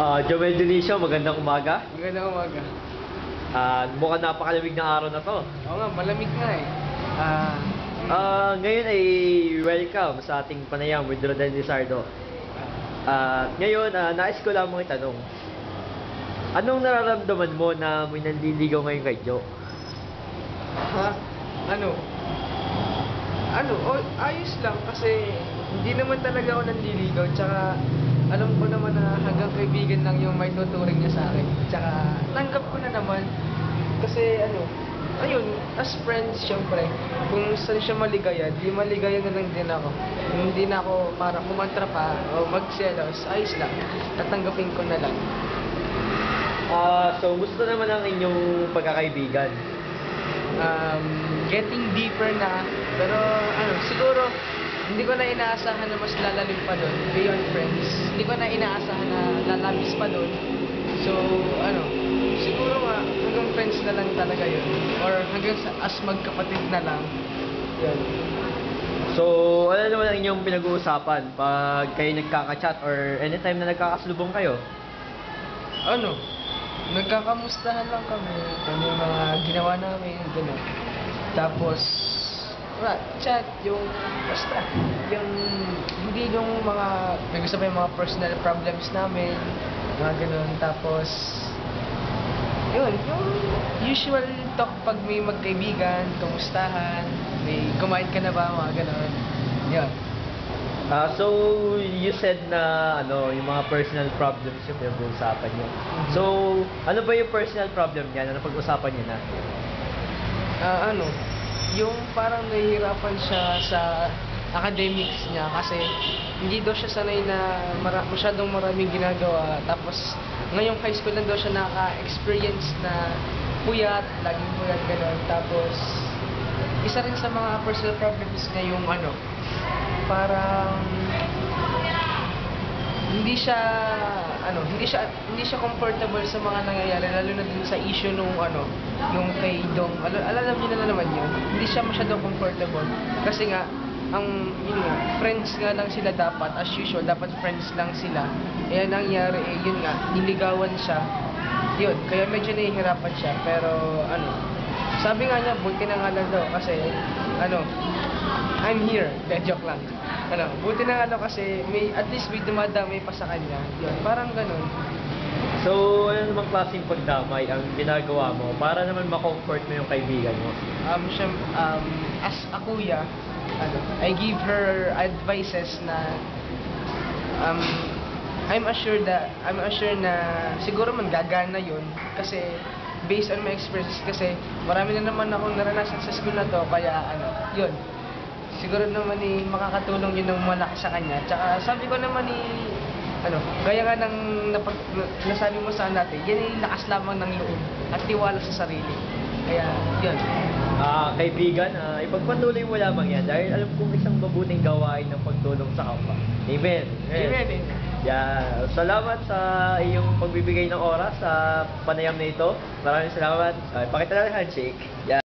Jomel Dionisio, magandang umaga. Magandang umaga. Mukhang napakalamig na araw na to. Oo nga, malamig nga eh. Ngayon ay welcome sa ating panayam with Rodel Lizardo. Ngayon, nais ko lang mong itanong. Anong nararamdaman mo na may nanliligaw ngayon kay Jo? Ano? Ayos lang kasi hindi naman talaga ako nanliligaw. Tsaka alam ko naman na hanggang kaibigan lang yung may tuturing niya sa akin. Tsaka tanggap ko na naman. Kasi ayun, as friends syempre, kung saan siya maligaya, di maligaya na lang din ako. Hindi na ako para kumantra pa o magselos, ayos lang. Tatanggapin ko na lang. So gusto naman ang inyong pagkakaibigan? Getting deeper na, pero siguro hindi ko na inaasahan na mas lalalim pa doon beyond friends. Hindi ko na inaasahan na lalabis pa doon. So siguro nga hanggang friends na lang talaga yun, or hanggang as magkapatid na lang yun. So ano naman ang inyong pinag-uusapan pag kayo nagkaka-chat or anytime na nagkakasalubong kayo? Nagkakamustahan lang kami kung yung mga ginawa namin, gano'n. Tapos chat, yung basta yung hindi yung mga nag-usap yung mga personal problems namin, mga gano'n. Tapos yun, yung usual talk pag may magkaibigan, kumustahan, may kumain ka na ba, mga gano'n. Yun. So you said na yung mga personal problems yung pinag-uusapan niyo. So ano ba yung personal problem niya na napag-usapan niyo na? Yung parang nahihirapan siya sa academics niya kasi hindi daw siya sanay na masyadong maraming ginagawa. Tapos ngayong high school lang daw siya naka-experience na puyat, laging puyat, gano'n. Tapos isa rin sa mga personal problems niya yung parang hindi siya comfortable sa mga nangyayari, lalo na din sa issue nung yung kay Dong. Alam niyo na naman yun. Hindi siya masyadong comfortable kasi nga yun nga, friends nga lang sila dapat, as usual, dapat friends lang sila. Kaya nangyari yun nga, niligawan siya. Yun, kaya medyo nahihirapan siya, pero sabi nga niya, buti na nga lang daw kasi I'm here. Joke lang. Buti na kasi at least may dumadamay pa sa kanya. Yun, parang ganun. So ano namang klaseng pagdamay ang ginagawa mo para naman ma-comfort mo yung kaibigan mo? As a kuya, I give her advices na I'm assured na siguro man gagana yun kasi based on my experiences, kasi marami na naman akong naranasan sa school na to, kaya yun, siguro naman makakatulong yun ng malaki sa kanya. Tsaka sabi ko naman gaya nga ng nasabi mo sa natin, yan ay lakas lamang ng loob at tiwala sa sarili. Kaya yun. Kaibigan, ipagpatuloy mo lamang yan dahil alam kong isang mabuting gawain ng pagtulong sa kapwa. Amen. Amen. Yeah. Salamat sa iyong pagbibigay ng oras sa panayam na ito. Maraming salamat. Pakita na ng handshake. Yeah.